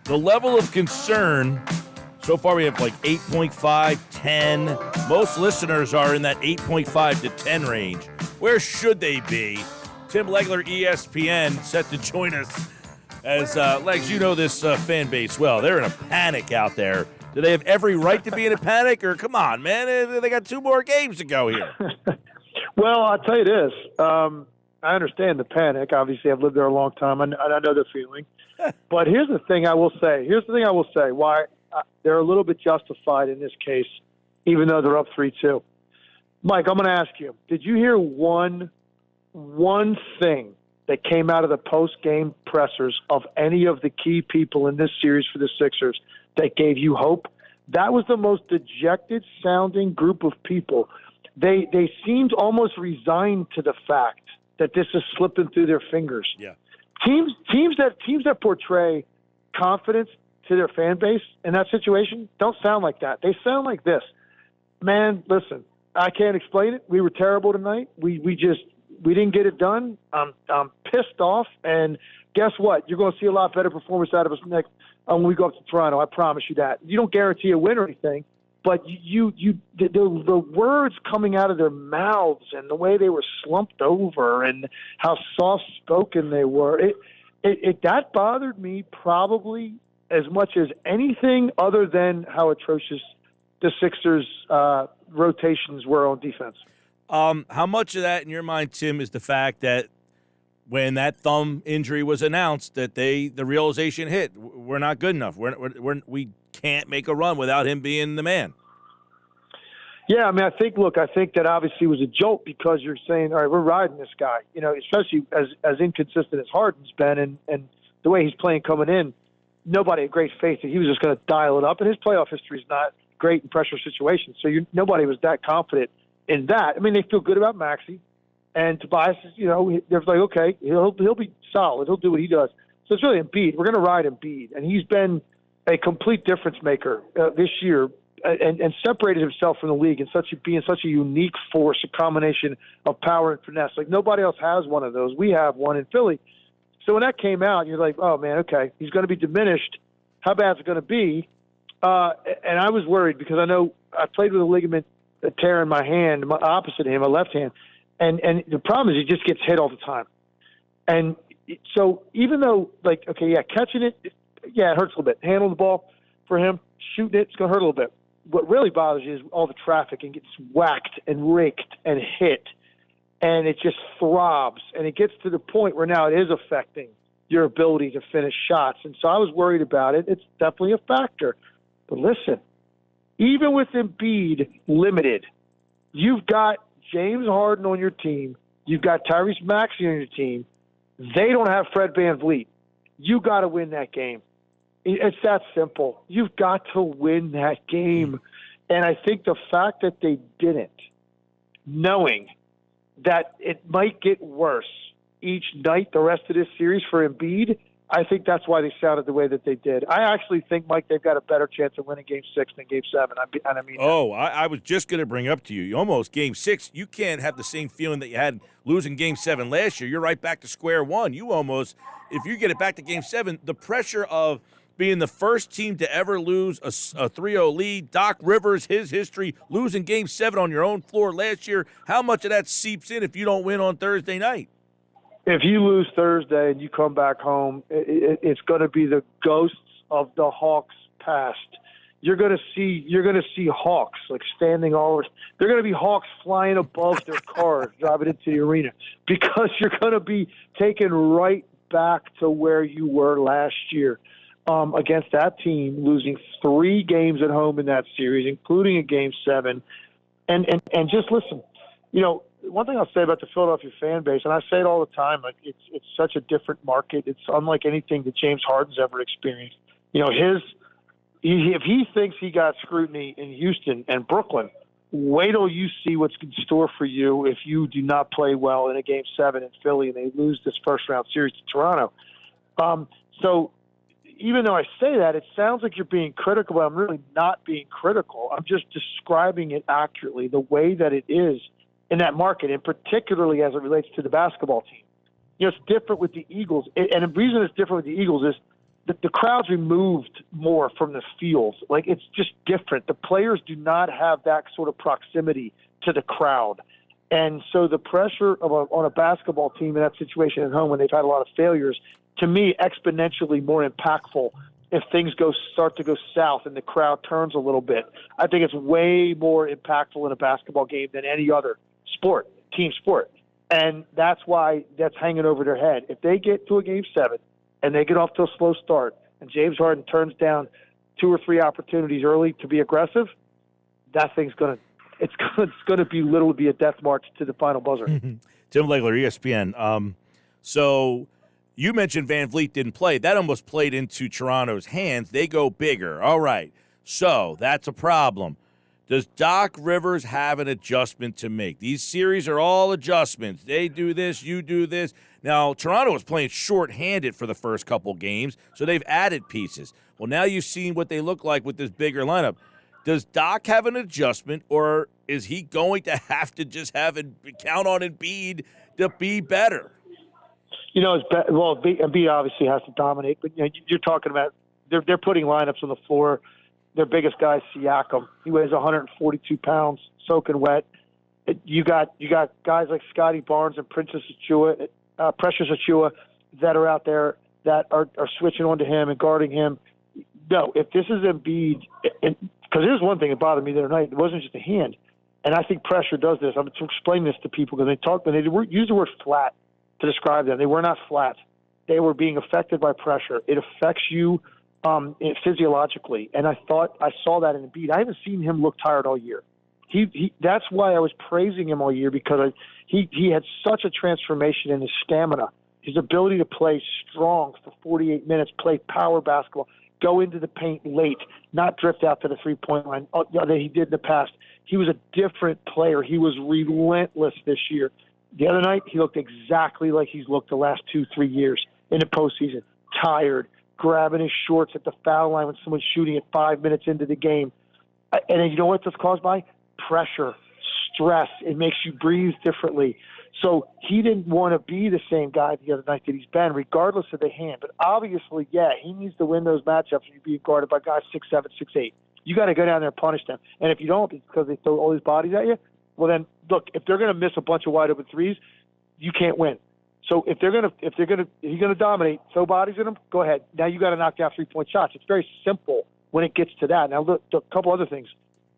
the level of concern, so far we have like 8.5, 10. Most listeners are in that 8.5 to 10 range. Where should they be? Tim Legler, ESPN, set to join us. As Legs, you know this fan base well. They're in a panic out there. Do they have every right to be in a panic? Or come on, man, they got 2 more games to go here. Well, I'll tell you this. I understand the panic. Obviously, I've lived there a long time, and I know the feeling. But here's the thing I will say. Why they're a little bit justified in this case, even though they're up 3-2. Mike, I'm going to ask you, did you hear one thing that came out of the post-game pressers of any of the key people in this series for the Sixers that gave you hope? That was the most dejected-sounding group of people. They seemed almost resigned to the fact that this is slipping through their fingers. Yeah. Teams that portray confidence to their fan base in that situation don't sound like that. They sound like this. Man, listen, I can't explain it. We were terrible tonight. We didn't get it done. I'm pissed off, and guess what? You're going to see a lot better performance out of us next when we go up to Toronto. I promise you that. You don't guarantee a win or anything, but the words coming out of their mouths and the way they were slumped over and how soft-spoken they were, that bothered me probably as much as anything other than how atrocious the Sixers' rotations were on defense. How much of that, in your mind, Tim, is the fact that when that thumb injury was announced, that the realization hit, we're not good enough. We can't make a run without him being the man. Yeah, I mean, I think that obviously was a jolt because you're saying, all right, we're riding this guy, especially as inconsistent as Harden's been and the way he's playing coming in, nobody had great faith that he was just going to dial it up, and his playoff history is not great in pressure situations, so nobody was that confident in that. I mean, they feel good about Maxey, and Tobias, they're like, okay, he'll be solid. He'll do what he does. So it's really Embiid. We're going to ride Embiid, and he's been a complete difference maker this year and separated himself from the league and being such a unique force, a combination of power and finesse. Like nobody else has one of those. We have one in Philly. So when that came out, you're like, oh, man, okay, he's going to be diminished. How bad is it going to be? And I was worried because I know I played with a ligament tear in my hand, opposite him, my left hand. And the problem is he just gets hit all the time. And so even though, catching it, it hurts a little bit. Handling the ball for him, shooting it, it's going to hurt a little bit. What really bothers you is all the traffic and gets whacked and raked and hit. And it just throbs. And it gets to the point where now it is affecting your ability to finish shots. And so I was worried about it. It's definitely a factor. But listen, even with Embiid limited, you've got James Harden on your team. You've got Tyrese Maxey on your team. They don't have Fred VanVleet. You got to win that game. It's that simple. You've got to win that game. And I think the fact that they didn't, knowing that it might get worse each night the rest of this series for Embiid, I think that's why they sounded the way that they did. I actually think, Mike, they've got a better chance of winning Game 6 than Game 7. I was just going to bring up to you, almost Game 6, you can't have the same feeling that you had losing Game 7 last year. You're right back to square one. You almost, if you get it back to Game 7, the pressure of being the first team to ever lose a 3-0 lead, Doc Rivers, his history, losing Game 7 on your own floor last year, how much of that seeps in if you don't win on Thursday night? If you lose Thursday and you come back home, it's going to be the ghosts of the Hawks past. You're going to see Hawks like standing all over. They're going to be Hawks flying above their cars driving into the arena because you're going to be taken right back to where you were last year against that team, losing 3 games at home in that series, including a Game 7. And just listen, one thing I'll say about the Philadelphia fan base, and I say it all the time, like it's such a different market. It's unlike anything that James Harden's ever experienced. If he thinks he got scrutiny in Houston and Brooklyn, wait till you see what's in store for you if you do not play well in a Game 7 in Philly and they lose this first-round series to Toronto. So even though I say that, it sounds like you're being critical, but I'm really not being critical. I'm just describing it accurately, the way that it is in that market, and particularly as it relates to the basketball team. It's different with the Eagles. And the reason it's different with the Eagles is the crowd's removed more from the field. Like, it's just different. The players do not have that sort of proximity to the crowd. And so the pressure on a basketball team in that situation at home when they've had a lot of failures, to me, exponentially more impactful if things start to go south and the crowd turns a little bit. I think it's way more impactful in a basketball game than any other sport, team sport. And that's why that's hanging over their head. If they get to a Game 7 and they get off to a slow start and James Harden turns down 2 or 3 opportunities early to be aggressive, that thing's going to – it's going to be literally a death march to the final buzzer. Tim Legler, ESPN. So you mentioned Van Vliet didn't play. That almost played into Toronto's hands. They go bigger. All right. So that's a problem. Does Doc Rivers have an adjustment to make? These series are all adjustments. They do this, you do this. Now, Toronto was playing short-handed for the first couple games, so they've added pieces. Well, now you've seen what they look like with this bigger lineup. Does Doc have an adjustment, or is he going to have to just count on Embiid to be better? Embiid obviously has to dominate, but you're talking about they're putting lineups on the floor. Their biggest guy is Siakam. He weighs 142 pounds, soaking wet. You got guys like Scotty Barnes and Precious Achiuwa that are out there that are switching on to him and guarding him. No, if this is Embiid, because here's one thing that bothered me the other night. It wasn't just a hand, and I think pressure does this. I'm to explain this to people because they use the word flat to describe them. They were not flat. They were being affected by pressure. It affects you physiologically, and I thought I saw that in Embiid. I haven't seen him look tired all year. That's why I was praising him all year, because he had such a transformation in his stamina, his ability to play strong for 48 minutes, play power basketball, go into the paint late, not drift out to the three-point line that he did in the past. He was a different player. He was relentless this year. The other night, he looked exactly like he's looked the last 2-3 years in the postseason, tired, grabbing his shorts at the foul line when someone's shooting at 5 minutes into the game. And you know what that's caused by? Pressure, stress. It makes you breathe differently. So he didn't want to be the same guy the other night that he's been, regardless of the hand. But obviously, he needs to win those matchups when you're being guarded by guys 6'7", 6'8". You got to go down there and punish them. And if you don't, it's because they throw all these bodies at you. Well, then look, if they're going to miss a bunch of wide open threes, you can't win. So if he's going to dominate, throw bodies at him, go ahead. Now you got to knock down 3-point shots. It's very simple when it gets to that. Now look, a couple other things.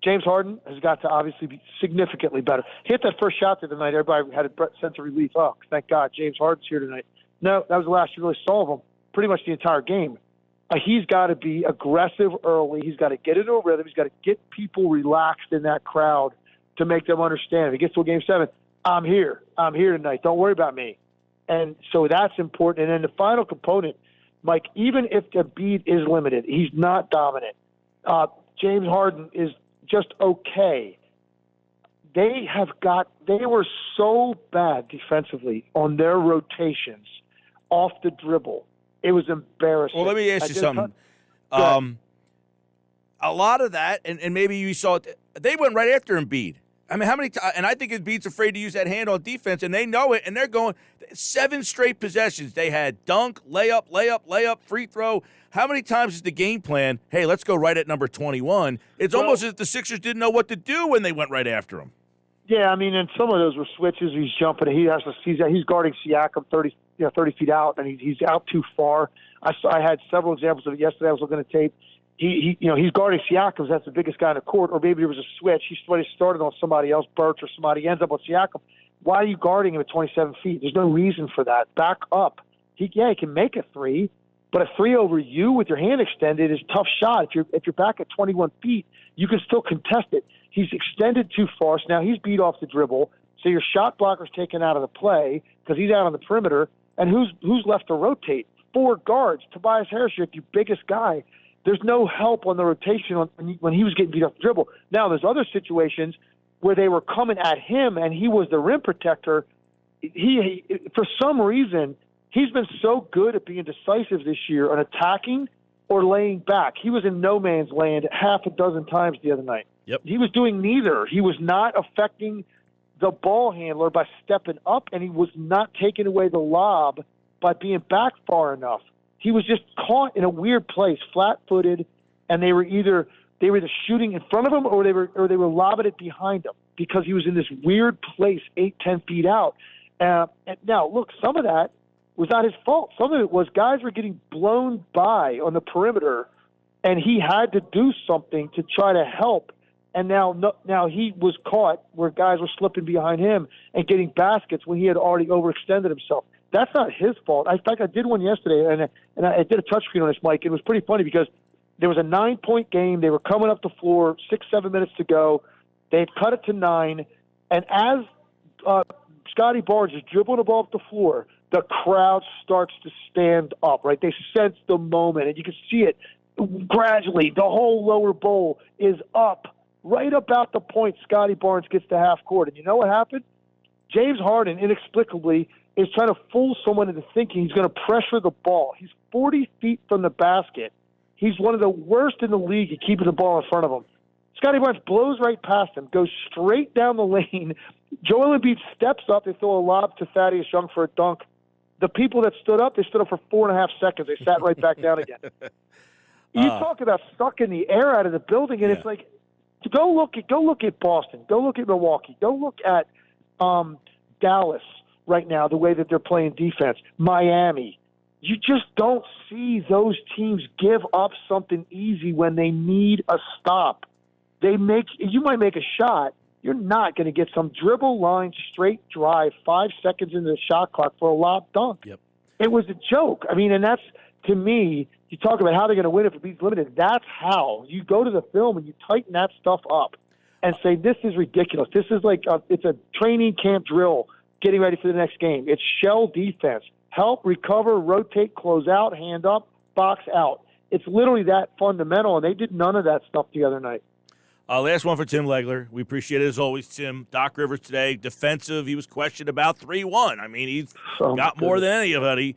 James Harden has got to obviously be significantly better. He hit that first shot the other night. Everybody had a sense of relief. Oh, thank God, James Harden's here tonight. No, that was the last you really saw of him pretty much the entire game. He's got to be aggressive early. He's got to get into a rhythm. He's got to get people relaxed in that crowd to make them understand. If he gets to a Game 7, I'm here. I'm here tonight. Don't worry about me. And so that's important. And then the final component, Mike, even if Embiid is limited, he's not dominant. James Harden is just okay. They were so bad defensively on their rotations off the dribble. It was embarrassing. Well, let me ask you something. A lot of that, and maybe you saw it, they went right after Embiid. I mean, how many times? And I think Embiid's afraid to use that hand on defense, and they know it, and they're going 7 straight possessions. They had dunk, layup, free throw. How many times is the game plan, hey, let's go right at number 21? It's almost as if the Sixers didn't know what to do when they went right after him. Yeah, I mean, and some of those were switches. He's jumping. He's guarding Siakam 30 feet out, and he's out too far. I had several examples of it yesterday. I was looking at tape. He's guarding Siakam. That's the biggest guy in the court. Or maybe there was a switch. He started on somebody else, Birch or somebody. He ends up on Siakam. Why are you guarding him at 27 feet? There's no reason for that. Back up. He can make a three, but a three over you with your hand extended is a tough shot. If you're back at 21 feet, you can still contest it. He's extended too far, so now he's beat off the dribble. So your shot blocker's taken out of the play because he's out on the perimeter. And who's left to rotate? 4 guards. Tobias Harris, your biggest guy. There's no help on the rotation when he was getting beat off the dribble. Now, there's other situations where they were coming at him and he was the rim protector. He for some reason, he's been so good at being decisive this year on attacking or laying back. He was in no man's land half a dozen times the other night. Yep. He was doing neither. He was not affecting the ball handler by stepping up, and he was not taking away the lob by being back far enough. he was just caught in a weird place, flat-footed, and they were either shooting in front of him or they were lobbing it behind him because he was in this weird place 8-10 feet out. And now, look, some of that was not his fault. Some of it was guys were getting blown by on the perimeter, and he had to do something to try to help. And now he was caught where guys were slipping behind him and getting baskets when he had already overextended himself. That's not his fault. In fact, I did one yesterday, and I did a touchscreen on this, Mike. It was pretty funny because there was a 9-point game. They were coming up the floor, 6-7 minutes to go. They had cut it to 9, and as Scotty Barnes is dribbling the ball up the floor, the crowd starts to stand up, right? They sense the moment, and you can see it gradually. The whole lower bowl is up right about the point Scotty Barnes gets to half court. And you know what happened? James Harden, inexplicably, is trying to fool someone into thinking he's going to pressure the ball. He's 40 feet from the basket. He's one of the worst in the league at keeping the ball in front of him. Scotty Barnes blows right past him, goes straight down the lane. Joel Embiid steps up. They throw a lob to Thaddeus Young for a dunk. The people that stood up, they stood up for 4.5 seconds. They sat right back down again. You talk about sucking the air out of the building, and it's like, go look at Boston. Go look at Milwaukee. Go look at Dallas right now, the way that they're playing defense. Miami. You just don't see those teams give up something easy when they need a stop. You might make a shot. You're not going to get some dribble line, straight drive, 5 seconds into the shot clock for a lob dunk. Yep. It was a joke. I mean, and that's, to me, you talk about how they're going to win if it beats limited. That's how. You go to the film and you tighten that stuff up and say, this is ridiculous. This is like it's a training camp drill getting ready for the next game. It's shell defense. Help, recover, rotate, close out, hand up, box out. It's literally that fundamental, and they did none of that stuff the other night. Last one for Tim Legler. We appreciate it as always, Tim. Doc Rivers today, defensive. He was questioned about 3-1. I mean, he's got more than anybody.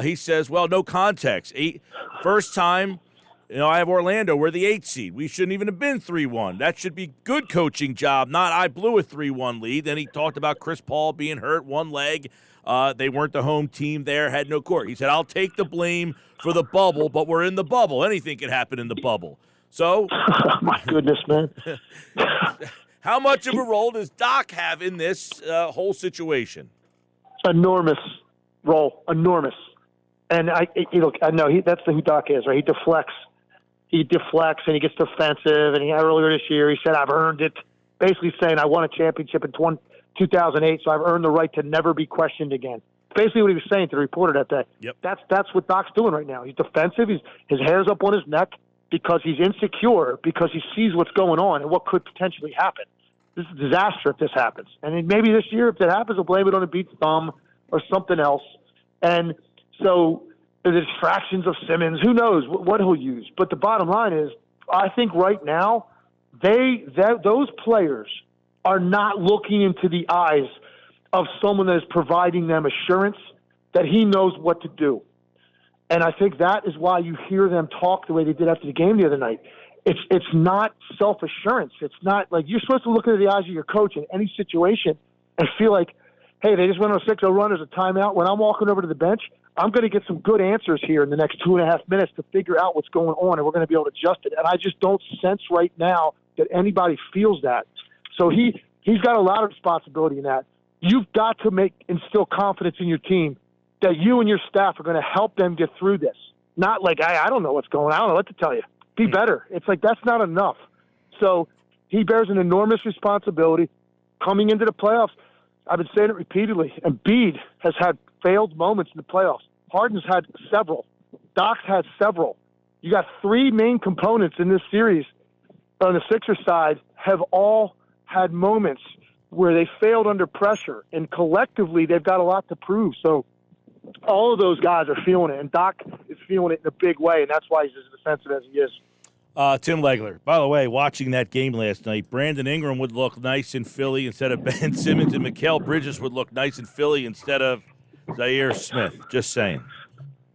He says, well, no context. First time, I have Orlando. We're the 8th seed. We shouldn't even have been 3-1. That should be good coaching job, not I blew a 3-1 lead. Then he talked about Chris Paul being hurt, one leg. They weren't the home team there, had no court. He said, I'll take the blame for the bubble, but we're in the bubble. Anything can happen in the bubble. So, my goodness, man. How much of a role does Doc have in this whole situation? Enormous role, enormous. And I know that's who Doc is, right? He deflects, and he gets defensive. And earlier this year, he said, "I've earned it," basically saying, "I won a championship in 2008, so I've earned the right to never be questioned again." Basically, what he was saying to the reporter that day. Yep. That's what Doc's doing right now. He's defensive. His hair's up on his neck because he's insecure, because he sees what's going on and what could potentially happen. This is a disaster if this happens. And maybe this year, if it happens, he'll blame it on Embiid's thumb or something else. And so the distractions of Simmons, who knows what he'll use. But the bottom line is, I think right now, those players are not looking into the eyes of someone that is providing them assurance that he knows what to do. And I think that is why you hear them talk the way they did after the game the other night. It's not self-assurance. It's not like you're supposed to look into the eyes of your coach in any situation and feel like, hey, they just went on a 6-0 run. There's a timeout. When I'm walking over to the bench, I'm going to get some good answers here in the next 2.5 minutes to figure out what's going on, and we're going to be able to adjust it. And I just don't sense right now that anybody feels that. So he's got a lot of responsibility in that. You've got to instill confidence in your team that you and your staff are going to help them get through this. Not like, I don't know what's going on. I don't know what to tell you. Be better. It's like that's not enough. So he bears an enormous responsibility coming into the playoffs. I've been saying it repeatedly. Embiid has had failed moments in the playoffs. Harden's had several. Doc's had several. You got 3 main components in this series on the Sixers side have all had moments where they failed under pressure, and collectively they've got a lot to prove. So all of those guys are feeling it, and Doc is feeling it in a big way, and that's why he's as defensive as he is. Tim Legler. By the way, watching that game last night, Brandon Ingram would look nice in Philly instead of Ben Simmons, and Mikal Bridges would look nice in Philly instead of Zaire Smith. Just saying.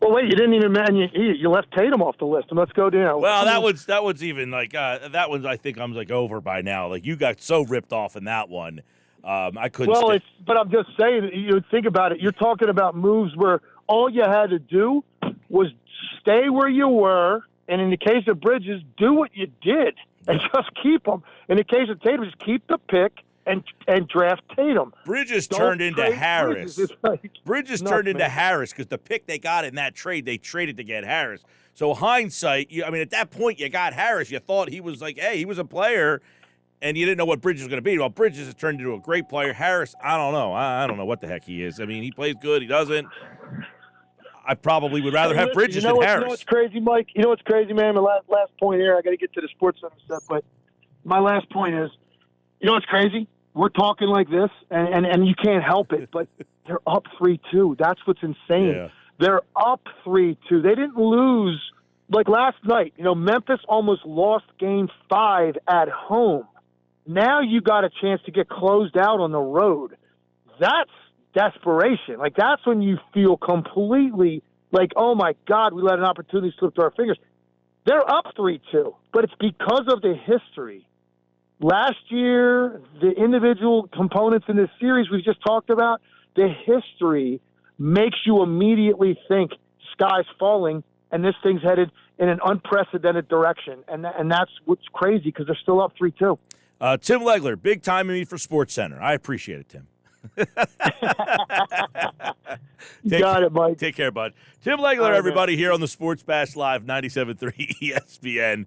Well, wait, you didn't even mention you left Tatum off the list, and let's go down. Well, that was even like that one. I think I'm like over by now. Like you got so ripped off in that one. I couldn't. Well, but I'm just saying. You think about it. You're talking about moves where all you had to do was stay where you were, and in the case of Bridges, do what you did and just keep them. In the case of Tatum, just keep the pick and draft Tatum. Bridges turned into Harris. Bridges turned into Harris because the pick they got in that trade, they traded to get Harris. So hindsight, at that point, you got Harris. You thought he was like, hey, he was a player, and you didn't know what Bridges was going to be. Well, Bridges has turned into a great player. Harris, I don't know. I don't know what the heck he is. I mean, he plays good. He doesn't. I probably would rather have Bridges than Harris. You know what's crazy, Mike? You know what's crazy, man? My last point here, I got to get to the Sports Center stuff, but my last point is, you know what's crazy? We're talking like this, and you can't help it, but they're up 3-2. That's what's insane. Yeah. They're up 3-2. They didn't lose like last night. Memphis almost lost Game 5 at home. Now you got a chance to get closed out on the road. That's desperation. Like, that's when you feel completely like, oh, my God, we let an opportunity slip through our fingers. They're up 3-2, but it's because of the history. Last year, the individual components in this series we've just talked about, the history makes you immediately think sky's falling and this thing's headed in an unprecedented direction. And that's what's crazy because they're still up 3-2. Tim Legler, big time in me for Sports Center. I appreciate it, Tim. Got it, Mike. Take care, bud. Tim Legler, everybody, here on the Sports Bash Live 97.3 ESPN.